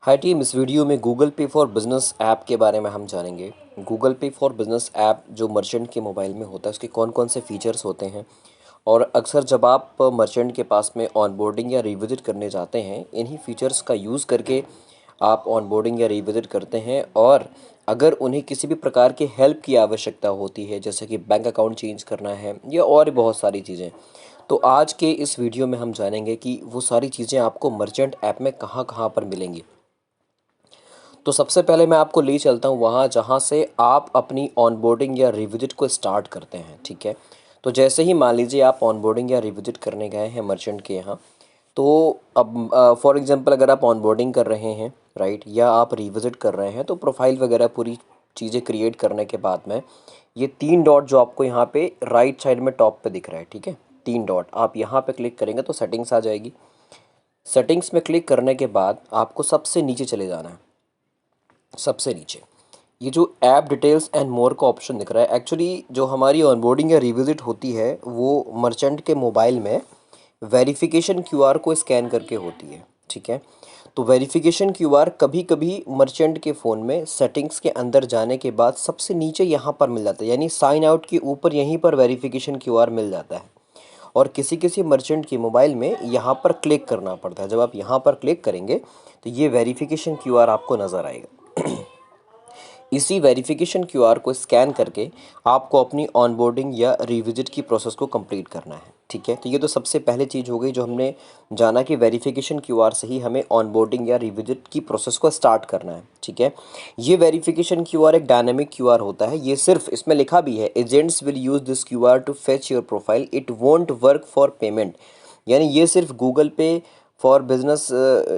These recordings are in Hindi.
हाय टीम, इस वीडियो में गूगल पे फॉर बिज़नेस ऐप के बारे में हम जानेंगे। गूगल पे फॉर बिज़नेस ऐप जो मर्चेंट के मोबाइल में होता है उसके कौन कौन से फ़ीचर्स होते हैं, और अक्सर जब आप मर्चेंट के पास में ऑनबोर्डिंग या रिविज़िट करने जाते हैं, इन्हीं फ़ीचर्स का यूज़ करके आप ऑनबोर्डिंग या रिविज़िट करते हैं। और अगर उन्हें किसी भी प्रकार की हेल्प की आवश्यकता होती है, जैसे कि बैंक अकाउंट चेंज करना है या और भी बहुत सारी चीज़ें, तो आज के इस वीडियो में हम जानेंगे कि वो सारी चीज़ें आपको मर्चेंट ऐप में कहाँ कहाँ पर मिलेंगी। तो सबसे पहले मैं आपको ले चलता हूँ वहाँ जहाँ से आप अपनी ऑनबोर्डिंग या रिविज़िट को स्टार्ट करते हैं, ठीक है। तो जैसे ही मान लीजिए आप ऑनबोर्डिंग या रिविज़िट करने गए हैं मर्चेंट के यहाँ, तो अब फॉर एग्ज़ाम्पल अगर आप ऑनबोर्डिंग कर रहे हैं, राइट, या आप रिविज़िट कर रहे हैं, तो प्रोफाइल वगैरह पूरी चीज़ें क्रिएट करने के बाद में ये 3 डॉट जो आपको यहाँ पे राइट साइड में टॉप पे दिख रहा है, ठीक है, 3 डॉट आप यहाँ पे क्लिक करेंगे तो सेटिंग्स आ जाएगी। सेटिंग्स में क्लिक करने के बाद आपको सबसे नीचे चले जाना है। सबसे नीचे ये जो ऐप डिटेल्स एंड मोर का ऑप्शन दिख रहा है, एक्चुअली जो हमारी ऑनबोर्डिंग या रिविज़िट होती है वो मर्चेंट के मोबाइल में वेरिफिकेशन क्यूआर को स्कैन करके होती है, ठीक है। तो वेरिफिकेशन क्यूआर कभी कभी मर्चेंट के फ़ोन में सेटिंग्स के अंदर जाने के बाद सबसे नीचे यहाँ पर मिल जाता है, यानी साइन आउट के ऊपर यहीं पर वेरिफिकेशन क्यूआर मिल जाता है। और किसी किसी मर्चेंट के मोबाइल में यहाँ पर क्लिक करना पड़ता है। जब आप यहाँ पर क्लिक करेंगे तो ये वेरिफिकेशन क्यूआर आपको नज़र आएगा। इसी वेरिफिकेशन क्यूआर को स्कैन करके आपको अपनी ऑनबोर्डिंग या रिविजिट की प्रोसेस को कंप्लीट करना है, ठीक है। तो ये तो सबसे पहले चीज़ हो गई जो हमने जाना कि वेरिफिकेशन क्यूआर से ही हमें ऑनबोर्डिंग या रिविजिट की प्रोसेस को स्टार्ट करना है, ठीक है। ये वेरिफिकेशन क्यूआर एक डायनेमिक क्यूआर होता है। ये सिर्फ इसमें लिखा भी है, agents will use this QR to fetch your profile, it won't work for payment. यानी ये सिर्फ गूगल पे फॉर बिज़नेस,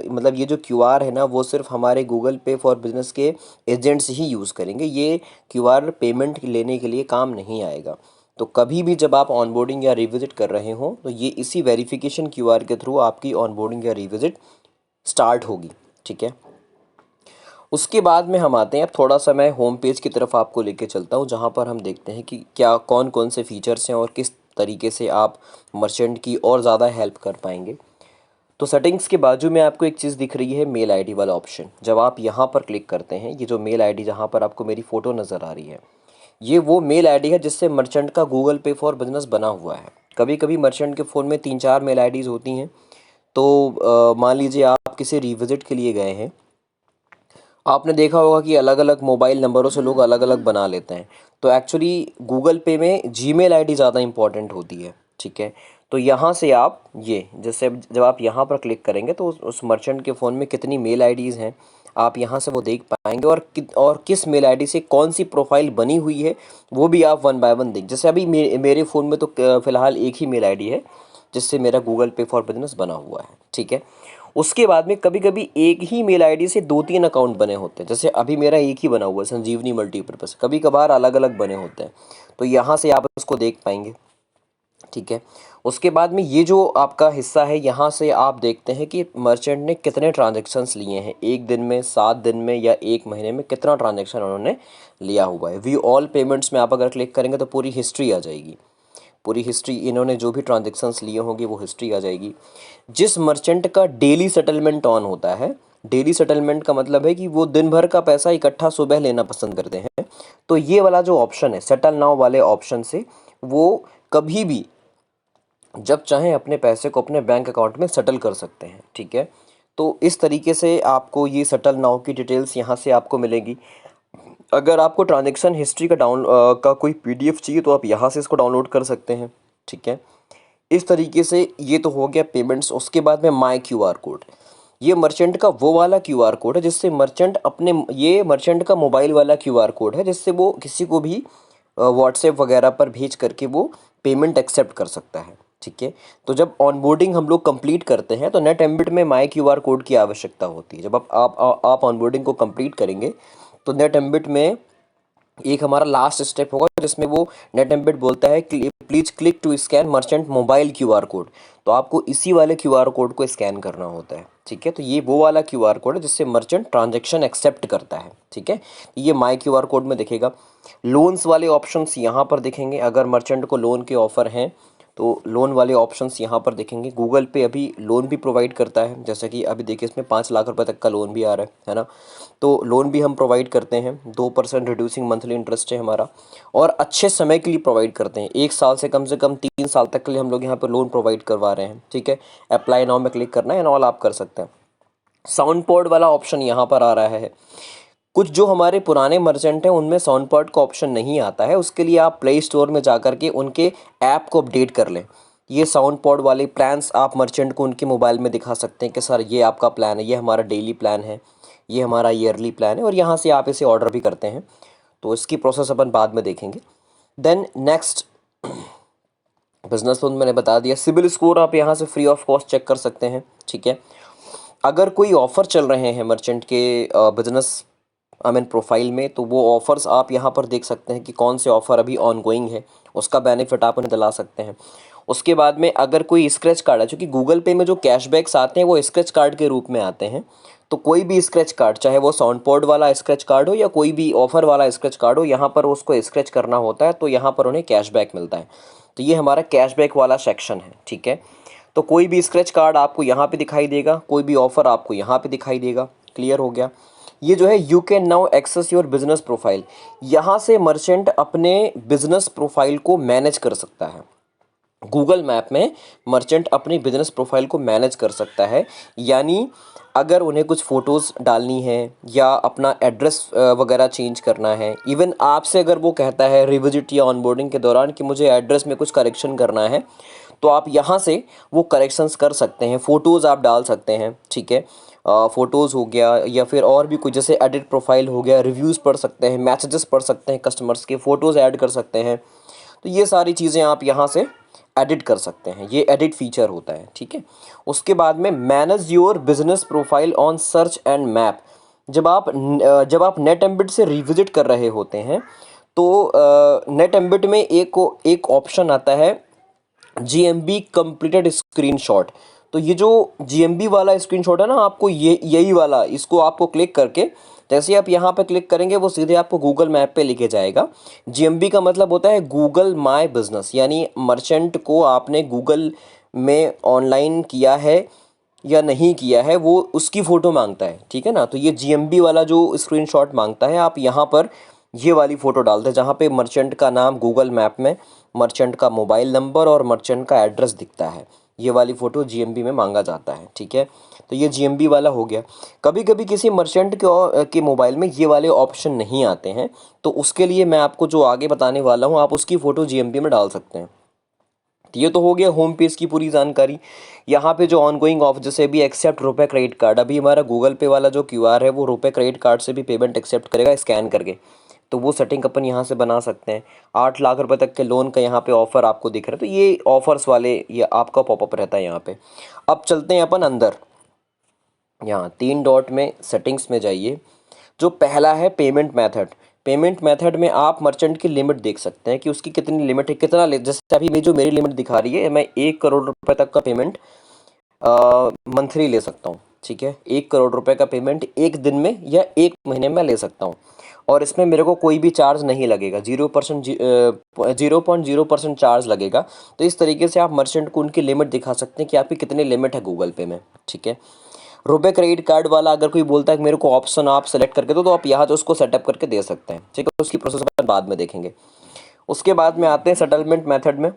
मतलब ये जो क्यूआर है ना वो सिर्फ हमारे गूगल पे फॉर बिज़नेस के एजेंट्स ही यूज़ करेंगे। ये क्यूआर पेमेंट लेने के लिए काम नहीं आएगा। तो कभी भी जब आप ऑनबोर्डिंग या रिविज़िट कर रहे हो तो ये इसी वेरिफिकेशन क्यूआर के थ्रू आपकी ऑनबोर्डिंग या रिविज़िट स्टार्ट होगी, ठीक है। उसके बाद में हम आते हैं, अब थोड़ा सा मैं होम पेज की तरफ आपको लेके चलता हूँ जहाँ पर हम देखते हैं कि क्या कौन कौन से फीचर्स हैं और किस तरीके से आप मर्चेंट की और ज़्यादा हेल्प कर पाएंगे। तो सेटिंग्स के बाजू में आपको एक चीज़ दिख रही है, मेल आईडी वाला ऑप्शन। जब आप यहाँ पर क्लिक करते हैं, ये जो मेल आईडी जहाँ पर आपको मेरी फ़ोटो नज़र आ रही है, ये वो मेल आईडी है जिससे मर्चेंट का गूगल पे फॉर बिज़नेस बना हुआ है। कभी कभी मर्चेंट के फ़ोन में 3-4 मेल आईडीज़ होती हैं। तो मान लीजिए आप किसी रिविज़िट के लिए गए हैं, आपने देखा होगा कि अलग अलग मोबाइल नंबरों से लोग अलग अलग बना लेते हैं। तो एक्चुअली गूगल पे में जीमेल आईडी ज़्यादा इंपॉर्टेंट होती है, ठीक है। तो यहाँ से आप ये जैसे जब आप यहाँ पर क्लिक करेंगे तो उस मर्चेंट के फ़ोन में कितनी मेल आईडीज़ हैं आप यहाँ से वो देख पाएंगे, और किस मेल आईडी से कौन सी प्रोफाइल बनी हुई है वो भी आप वन बाय वन देख। जैसे अभी मेरे फ़ोन में तो फ़िलहाल एक ही मेल आईडी है जिससे मेरा गूगल पे फॉर बिजनेस बना हुआ है, ठीक है। उसके बाद में कभी कभी एक ही मेल आईडी से 2-3 अकाउंट बने होते हैं। जैसे अभी मेरा एक ही बना हुआ है, संजीवनी मल्टीपर्पज़। कभी कभार अलग अलग बने होते हैं, तो यहाँ से आप उसको देख पाएंगे, ठीक है। उसके बाद में ये जो आपका हिस्सा है, यहाँ से आप देखते हैं कि मर्चेंट ने कितने ट्रांजेक्शन्स लिए हैं, एक दिन में, 7 दिन में या एक महीने में कितना ट्रांजेक्शन उन्होंने लिया हुआ है। व्यू ऑल पेमेंट्स में आप अगर क्लिक करेंगे तो पूरी हिस्ट्री आ जाएगी। पूरी हिस्ट्री, इन्होंने जो भी ट्रांजेक्शन्स लिए होंगे वो हिस्ट्री आ जाएगी। जिस मर्चेंट का डेली सेटलमेंट ऑन होता है, डेली सेटलमेंट का मतलब है कि वो दिन भर का पैसा इकट्ठा सुबह लेना पसंद करते हैं, तो ये वाला जो ऑप्शन है सेटल नाउ वाले ऑप्शन से वो कभी भी जब चाहें अपने पैसे को अपने बैंक अकाउंट में सेटल कर सकते हैं, ठीक है। तो इस तरीके से आपको ये सेटल नाउ की डिटेल्स यहाँ से आपको मिलेगी। अगर आपको ट्रांजैक्शन हिस्ट्री का कोई पीडीएफ चाहिए तो आप यहाँ से इसको डाउनलोड कर सकते हैं, ठीक है। इस तरीके से ये तो हो गया पेमेंट्स। उसके बाद में माई क्यूआर कोड, ये मर्चेंट का वो वाला क्यूआर कोड है जिससे मर्चेंट अपने, ये मर्चेंट का मोबाइल वाला क्यूआर कोड है जिससे वो किसी को भी व्हाट्सएप वगैरह पर भेज करके वो पेमेंट एक्सेप्ट कर सकता है, ठीक है। तो जब ऑनबोर्डिंग हम लोग कंप्लीट करते हैं तो नेट एम्बिट में माई क्यूआर कोड की आवश्यकता होती है। जब आप ऑनबोर्डिंग को कंप्लीट करेंगे तो नेट एम्बिट में एक हमारा लास्ट स्टेप होगा जिसमें वो नेट एम्बिट बोलता है please click to scan merchant mobile QR code. तो आपको इसी वाले क्यूआर कोड को स्कैन करना होता है, ठीक है। तो ये वो वाला क्यूआर कोड है जिससे मर्चेंट ट्रांजैक्शन एक्सेप्ट करता है, ठीक है। ये माई क्यूआर कोड में दिखेगा। लोन्स वाले ऑप्शंस यहाँ पर दिखेंगे। अगर मर्चेंट को लोन के ऑफ़र हैं तो लोन वाले ऑप्शंस यहाँ पर देखेंगे। गूगल पे अभी लोन भी प्रोवाइड करता है, जैसा कि अभी देखिए इसमें 5 लाख रुपए तक का लोन भी आ रहा है ना। तो लोन भी हम प्रोवाइड करते हैं, 2% रिड्यूसिंग मंथली इंटरेस्ट है हमारा, और अच्छे समय के लिए प्रोवाइड करते हैं। 1 साल से कम 3 साल तक के लिए हम लोग यहाँ पर लोन प्रोवाइड करवा रहे हैं, ठीक है। अप्लाई नाउ में क्लिक करना है एंड ऑल आप कर सकते हैं। साउंड पॉड वाला ऑप्शन यहाँ पर आ रहा है। कुछ जो हमारे पुराने मर्चेंट हैं उनमें साउंड पॉड का ऑप्शन नहीं आता है, उसके लिए आप प्ले स्टोर में जा कर के उनके ऐप को अपडेट कर लें। ये साउंड पॉड वाले प्लान्स आप मर्चेंट को उनके मोबाइल में दिखा सकते हैं कि सर ये आपका प्लान है, ये हमारा डेली प्लान है, ये हमारा ईयरली प्लान है, और यहाँ से आप इसे ऑर्डर भी करते हैं। तो इसकी प्रोसेस अपन बाद में देखेंगे। देन नेक्स्ट, बिजनेस लोन मैंने बता दिया। सिबिल स्कोर आप यहाँ से फ्री ऑफ कॉस्ट चेक कर सकते हैं, ठीक है। अगर कोई ऑफ़र चल रहे हैं मर्चेंट के बिजनेस प्रोफाइल में, तो वो ऑफ़र्स आप यहाँ पर देख सकते हैं कि कौन से ऑफ़र अभी ऑन गोइंग है, उसका बेनिफिट आप उन्हें दिला सकते हैं। उसके बाद में अगर कोई स्क्रैच कार्ड है, क्योंकि गूगल पे में जो कैशबैक्स आते हैं वो स्क्रैच कार्ड के रूप में आते हैं, तो कोई भी स्क्रैच कार्ड, चाहे वो साउंड पॉड वाला स्क्रैच कार्ड हो या कोई भी ऑफ़र वाला स्क्रैच कार्ड हो, यहाँ पर उसको स्क्रैच करना होता है तो यहाँ पर उन्हें कैशबैक मिलता है। तो ये हमारा कैशबैक वाला सेक्शन है, ठीक है। तो कोई भी स्क्रैच कार्ड आपको यहाँ पे दिखाई देगा, कोई भी ऑफ़र आपको यहाँ पे दिखाई देगा। क्लियर हो गया। ये जो है you can now access your business profile, यहाँ से मर्चेंट अपने बिजनेस प्रोफाइल को मैनेज कर सकता है। गूगल मैप में मर्चेंट अपनी बिजनेस प्रोफाइल को मैनेज कर सकता है, यानी अगर उन्हें कुछ फ़ोटोज़ डालनी है या अपना एड्रेस वगैरह चेंज करना है, इवन आपसे अगर वो कहता है रिविजिट या ऑनबोर्डिंग के दौरान कि मुझे एड्रेस में कुछ करेक्शन करना है, तो आप यहाँ से वो करेक्शंस कर सकते हैं। फ़ोटोज़ आप डाल सकते हैं, ठीक है। फ़ोटोज़ हो गया या फिर और भी कुछ, जैसे एडिट प्रोफाइल हो गया, रिव्यूज़ पढ़ सकते हैं, मैसेजेस पढ़ सकते हैं कस्टमर्स के, फ़ोटोज़ ऐड कर सकते हैं। तो ये सारी चीज़ें आप यहाँ से एडिट कर सकते हैं, ये एडिट फीचर होता है, ठीक है। उसके बाद में manage your business profile on search and map. जब आप नेट एम्बिट से रिविजिट कर रहे होते हैं, तो नेट एम्बिट में एक ऑप्शन आता है GMB कंप्लीटेड स्क्रीनशॉट। तो ये जो GMB वाला स्क्रीनशॉट है ना, आपको यही वाला, इसको आपको क्लिक करके, जैसे ही आप यहाँ पे क्लिक करेंगे वो सीधे आपको गूगल मैप पे लेके जाएगा। GMB का मतलब होता है गूगल माय बिजनेस, यानी मर्चेंट को आपने गूगल में ऑनलाइन किया है या नहीं किया है, वो उसकी फ़ोटो मांगता है, ठीक है ना। तो ये GMB वाला जो स्क्रीनशॉट मांगता है, आप यहाँ पर ये वाली फ़ोटो डालते हैं जहाँ पे मर्चेंट का नाम गूगल मैप में, मर्चेंट का मोबाइल नंबर और मर्चेंट का एड्रेस दिखता है। ये वाली फ़ोटो GMB में मांगा जाता है, ठीक है। तो ये GMB वाला हो गया। कभी कभी किसी मर्चेंट के मोबाइल में ये वाले ऑप्शन नहीं आते हैं, तो उसके लिए मैं आपको जो आगे बताने वाला हूँ, आप उसकी फ़ोटो GMB में डाल सकते हैं। तो ये तो हो गया होम पेज की पूरी जानकारी। यहाँ पे जो ऑनगोइंग ऑफ, जैसे भी एक्सेप्ट रुपए क्रेडिट कार्ड, अभी हमारा गूगल पे वाला जो QR है वो रुपए क्रेडिट कार्ड से भी पेमेंट एक्सेप्ट करेगा स्कैन करके, तो वो सेटिंग अपन यहाँ से बना सकते हैं। 8 लाख रुपए तक के लोन का यहाँ पे ऑफ़र आपको दिख रहा है, तो ये ऑफ़र्स वाले ये आपका पॉपअप रहता है यहाँ पे। अब चलते हैं अपन अंदर, यहाँ 3 डॉट में सेटिंग्स में जाइए। जो पहला है पेमेंट मेथड, पेमेंट मेथड में आप मर्चेंट की लिमिट देख सकते हैं कि उसकी कितनी लिमिट है, कितना ले, जैसे अभी जो मेरी लिमिट दिखा रही है, मैं 1 करोड़ रुपए तक का पेमेंट मंथली ले सकता हूँ, ठीक है। 1 करोड़ रुपए का पेमेंट एक दिन में या एक महीने में ले सकता हूँ, और इसमें मेरे को कोई भी चार्ज नहीं लगेगा, 0.0% चार्ज लगेगा। तो इस तरीके से आप मर्चेंट को उनकी लिमिट दिखा सकते हैं कि आपकी कितनी लिमिट है गूगल पे में, ठीक है। रुपए क्रेडिट कार्ड वाला अगर कोई बोलता है कि मेरे को ऑप्शन आप सेलेक्ट करके दो, तो आप यहाँ से उसको सेटअप करके दे सकते हैं, ठीक है। उसकी प्रोसेस अपन बाद में देखेंगे। उसके बाद में आते हैं सेटलमेंट मेथड में।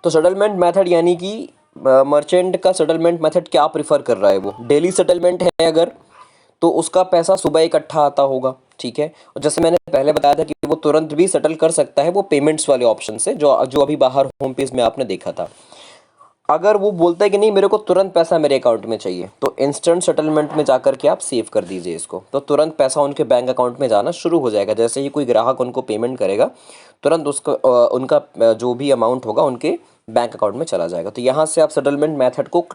तो सेटलमेंट मेथड यानी कि मर्चेंट का सेटलमेंट मेथड क्या प्रिफर कर रहा है, वो डेली सेटलमेंट है अगर, तो उसका पैसा सुबह इकट्ठा आता होगा, ठीक है। और जैसे मैंने पहले बताया था कि वो तुरंत भी सेटल कर सकता है, वो पेमेंट्स वाले ऑप्शन से, जो जो अभी बाहर होम पेज में आपने देखा था। अगर वो बोलता है कि नहीं मेरे को तुरंत पैसा मेरे अकाउंट में चाहिए, तो इंस्टेंट सेटलमेंट में जाकर के आप सेव कर दीजिए इसको, तो तुरंत पैसा उनके बैंक अकाउंट में जाना शुरू हो जाएगा। जैसे ही कोई ग्राहक उनको पेमेंट करेगा, तुरंत उसका उनका जो भी अमाउंट होगा उनके बैंक अकाउंट में चला जाएगा। तो यहाँ से आप सेटलमेंट मेथड को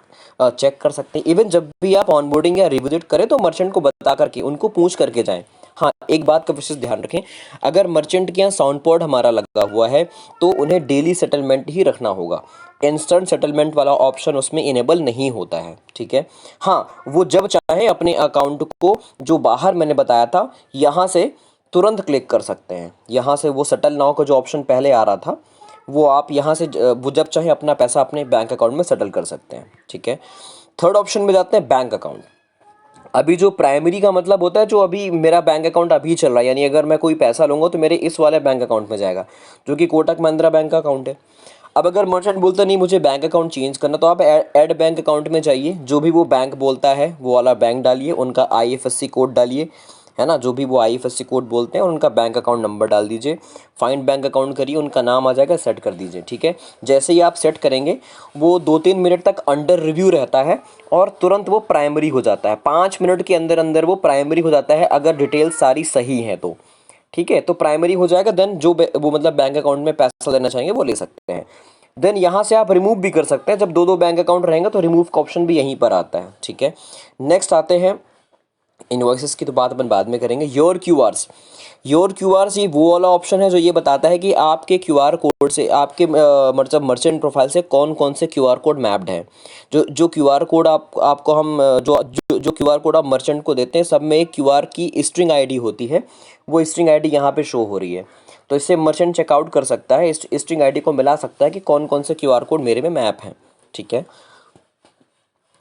चेक कर सकते हैं। इवन जब भी आप ऑनबोर्डिंग या रिविजिट करें, तो मर्चेंट को बता करके, उनको पूछ करके जाएँ। हाँ, एक बात का विशेष ध्यान रखें, अगर मर्चेंट के यहाँ साउंड पॉड हमारा लगा हुआ है, तो उन्हें डेली सेटलमेंट ही रखना होगा। इंस्टेंट सेटलमेंट वाला ऑप्शन उसमें इनेबल नहीं होता है, ठीक है। हाँ, वो जब चाहे अपने अकाउंट को, जो बाहर मैंने बताया था, यहाँ से तुरंत क्लिक कर सकते हैं। यहाँ से वो सेटल नाउ का जो ऑप्शन पहले आ रहा था, वो आप यहाँ से वो जब चाहे अपना पैसा अपने बैंक अकाउंट में सेटल कर सकते हैं, ठीक है। थर्ड ऑप्शन में जाते हैं बैंक अकाउंट। अभी जो प्राइमरी का मतलब होता है, जो अभी मेरा बैंक अकाउंट अभी चल रहा है, यानी अगर मैं कोई पैसा लूँगा तो मेरे इस वाले बैंक अकाउंट में जाएगा, जो कि कोटक महिंद्रा बैंक का अकाउंट है। अब अगर मर्चेंट बोलता नहीं मुझे बैंक अकाउंट चेंज करना, तो आप ऐड बैंक अकाउंट में जाइए, जो भी वो बैंक बोलता है वो वाला बैंक डालिए, उनका आईएफएससी कोड डालिए, है ना, जो भी वो आईएफएससी कोड बोलते हैं, और उनका बैंक अकाउंट नंबर डाल दीजिए, फाइंड बैंक अकाउंट करिए, उनका नाम आ जाएगा, सेट कर दीजिए, ठीक है। जैसे ही आप सेट करेंगे वो 2-3 मिनट तक अंडर रिव्यू रहता है और तुरंत वो प्राइमरी हो जाता है। 5 मिनट के अंदर अंदर वो प्राइमरी हो जाता है, अगर डिटेल्स सारी सही हैं तो, ठीक है। तो प्राइमरी हो जाएगा, देन जो वो मतलब बैंक अकाउंट में पैसा लेना चाहेंगे वो ले सकते हैं। देन यहाँ से आप रिमूव भी कर सकते हैं, जब दो दो बैंक अकाउंट रहेंगे तो रिमूव का ऑप्शन भी यहीं पर आता है, ठीक है। नेक्स्ट आते हैं इनवॉइसेस की, तो बात अपन बाद में करेंगे। योर क्यू आर्स ये वो वाला ऑप्शन है जो ये बताता है कि आपके क्यू आर कोड से, आपके मतलब मर्चेंट प्रोफाइल से कौन कौन से क्यू आर कोड मैप्ड हैं। जो जो क्यू आर कोड आपको हम जो क्यू आर कोड आप मर्चेंट को देते हैं, सब में एक क्यू आर की स्ट्रिंग आईडी होती है, वो स्ट्रिंग आईडी यहाँ पे शो हो रही है। तो इससे मर्चेंट चेकआउट कर सकता है, इस स्ट्रिंग आईडी को मिला सकता है कि कौन कौन से क्यू आर कोड मेरे में मैप हैं, ठीक है।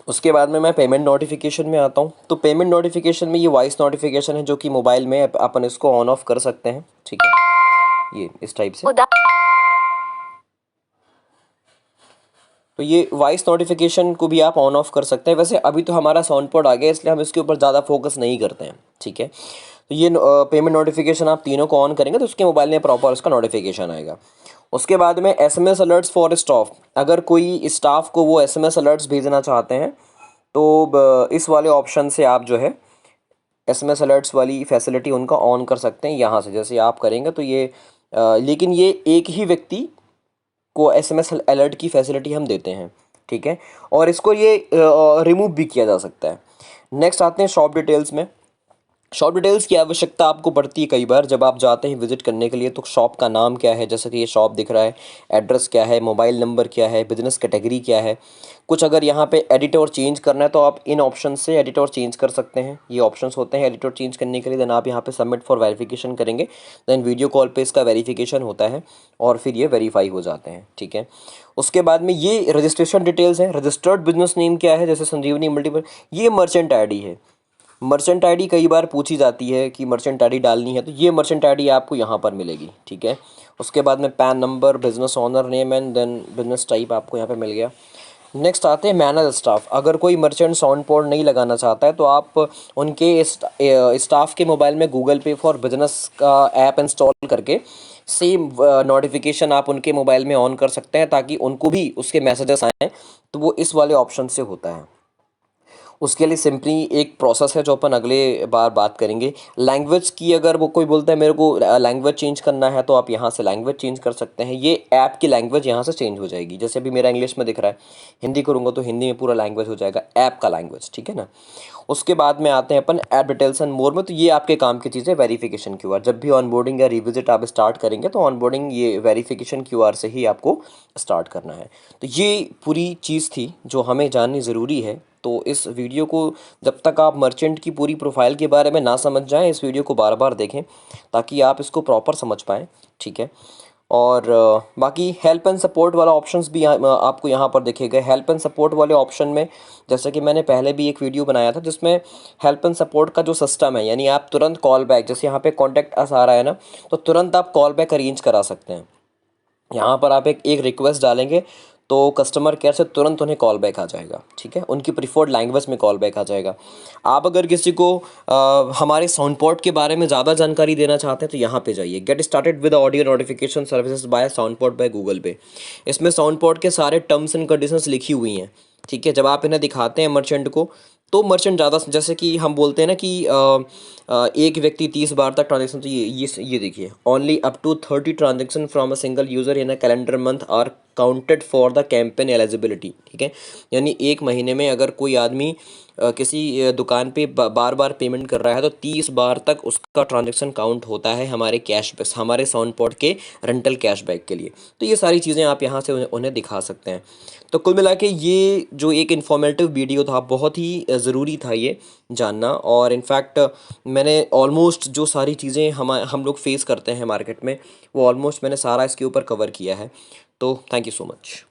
उसके बाद में मैं पेमेंट नोटिफिकेशन में आता हूँ। तो पेमेंट नोटिफिकेशन में ये वॉइस नोटिफिकेशन है, जो कि मोबाइल में अपन इसको ऑन ऑफ कर सकते हैं, ठीक है, ये इस टाइप से। तो ये वॉइस नोटिफिकेशन को भी आप ऑन ऑफ कर सकते हैं। वैसे अभी तो हमारा साउंड पॉड आ गया, इसलिए हम इसके ऊपर ज़्यादा फोकस नहीं करते हैं, ठीक है। तो ये पेमेंट नोटिफिकेशन आप तीनों को ऑन करेंगे तो उसके मोबाइल में प्रॉपर उसका नोटिफिकेशन आएगा। उसके बाद में एसएमएस अलर्ट्स फॉर स्टाफ, अगर कोई स्टाफ को वो एसएमएस अलर्ट्स भेजना चाहते हैं तो इस वाले ऑप्शन से आप जो है एसएमएस अलर्ट्स वाली फैसिलिटी उनका ऑन कर सकते हैं यहाँ से। जैसे आप करेंगे तो ये लेकिन ये एक ही व्यक्ति को एसएमएस अलर्ट की फैसिलिटी हम देते हैं, ठीक है। और इसको ये रिमूव भी किया जा सकता है। नेक्स्ट आते हैं शॉप डिटेल्स में। शॉप डिटेल्स की आवश्यकता आपको पड़ती है कई बार जब आप जाते हैं विजिट करने के लिए। तो शॉप का नाम क्या है, जैसे कि ये शॉप दिख रहा है, एड्रेस क्या है, मोबाइल नंबर क्या है, बिजनेस कैटेगरी क्या है। कुछ अगर यहाँ पे एडिट और चेंज करना है तो आप इन ऑप्शन से एडिट और चेंज कर सकते हैं। ये ऑप्शंस होते हैं एडिट और चेंज करने के लिए। देन आप यहाँ पे सबमिट फॉर वेरिफिकेशन करेंगे, देन वीडियो कॉल पे इसका वेरिफिकेशन होता है और फिर ये वेरीफाई हो जाते हैं, ठीक है। उसके बाद में ये रजिस्ट्रेशन डिटेल्स हैं। रजिस्टर्ड बिजनेस नेम क्या है, जैसे संजीवनी मल्टीपल, ये मर्चेंट आईडी है। मर्चेंट आईडी कई बार पूछी जाती है कि मर्चेंट आईडी डालनी है, तो ये मर्चेंट आईडी आपको यहाँ पर मिलेगी, ठीक है। उसके बाद में PAN number, business owner name and then business type आपको यहाँ पे मिल गया। नेक्स्ट आते हैं मैनेज स्टाफ। अगर कोई मर्चेंट साउंड पोर्ट नहीं लगाना चाहता है तो आप उनके स्टाफ के मोबाइल में गूगल पे फॉर बिजनेस का ऐप इंस्टॉल करके सेम नोटिफिकेशन आप उनके मोबाइल में ऑन कर सकते हैं, ताकि उनको भी उसके मैसेजेस आएँ। तो वो इस वाले ऑप्शन से होता है। उसके लिए सिंपली एक प्रोसेस है जो अपन अगले बार बात करेंगे। लैंग्वेज की अगर वो कोई बोलता है मेरे को लैंग्वेज चेंज करना है, तो आप यहाँ से लैंग्वेज चेंज कर सकते हैं। ये ऐप की लैंग्वेज यहाँ से चेंज हो जाएगी। जैसे अभी मेरा इंग्लिश में दिख रहा है, हिंदी करूँगा तो हिंदी में पूरा लैंग्वेज हो जाएगा, ऐप का लैंग्वेज, ठीक है ना। उसके बाद में आते हैं अपन ऐप डिटेल्स एंड मोर में। तो ये आपके काम की चीज़ है वेरिफिकेशन क्यूआर। जब भी ऑनबोर्डिंग या रिविजिट आप स्टार्ट करेंगे तो ऑनबोर्डिंग ये वेरिफिकेशन क्यूआर से ही आपको स्टार्ट करना है। तो ये पूरी चीज़ थी जो हमें जाननी ज़रूरी है। तो इस वीडियो को जब तक आप मर्चेंट की पूरी प्रोफाइल के बारे में ना समझ जाएं, इस वीडियो को बार बार देखें ताकि आप इसको प्रॉपर समझ पाएँ, ठीक है। और बाकी हेल्प एंड सपोर्ट वाला ऑप्शंस भी आपको यहाँ पर दिखेगा। हेल्प एंड सपोर्ट वाले ऑप्शन में जैसे कि मैंने पहले भी एक वीडियो बनाया था जिसमें हेल्प एंड सपोर्ट का जो सिस्टम है, यानी आप तुरंत कॉल बैक, जैसे यहाँ पे कॉन्टैक्ट अस आ रहा है ना, तो तुरंत आप कॉल बैक अरेंज करा सकते हैं। यहाँ पर आप एक रिक्वेस्ट डालेंगे तो कस्टमर केयर से तुरंत उन्हें कॉल बैक आ जाएगा, ठीक है। उनकी प्रीफर्ड लैंग्वेज में कॉल बैक आ जाएगा। आप अगर किसी को हमारे साउंड पॉड के बारे में ज़्यादा जानकारी देना चाहते हैं तो यहाँ पे जाइए, get started with audio notification services by sound pod by Google पे। इसमें साउंड पॉड के सारे टर्म्स एंड कंडीशंस लिखी हुई हैं, ठीक है। जब आप इन्हें दिखाते हैं मर्चेंट को, तो मर्चेंट ज़्यादा, जैसे कि हम बोलते हैं ना कि एक व्यक्ति 30 बार तक ट्रांजेक्शन, तो ये देखिए, only up to 30 transaction from a single user in a calendar month are counted for the campaign eligibility, ठीक है। यानी एक महीने में अगर कोई आदमी किसी दुकान पे बार बार पेमेंट कर रहा है तो 30 बार तक उसका ट्रांजैक्शन काउंट होता है हमारे हमारे साउंड के रेंटल कैशबैक के लिए। तो ये सारी चीज़ें आप यहाँ से उन्हें दिखा सकते हैं। तो कुल मिला के ये जो एक इन्फॉर्मेटिव वीडियो था, बहुत ही ज़रूरी था ये जानना। और इनफैक्ट मैंने ऑलमोस्ट जो सारी चीज़ें हम लोग फेस करते हैं मार्केट में, वो ऑलमोस्ट मैंने सारा इसके ऊपर कवर किया है। तो थैंक यू सो मच।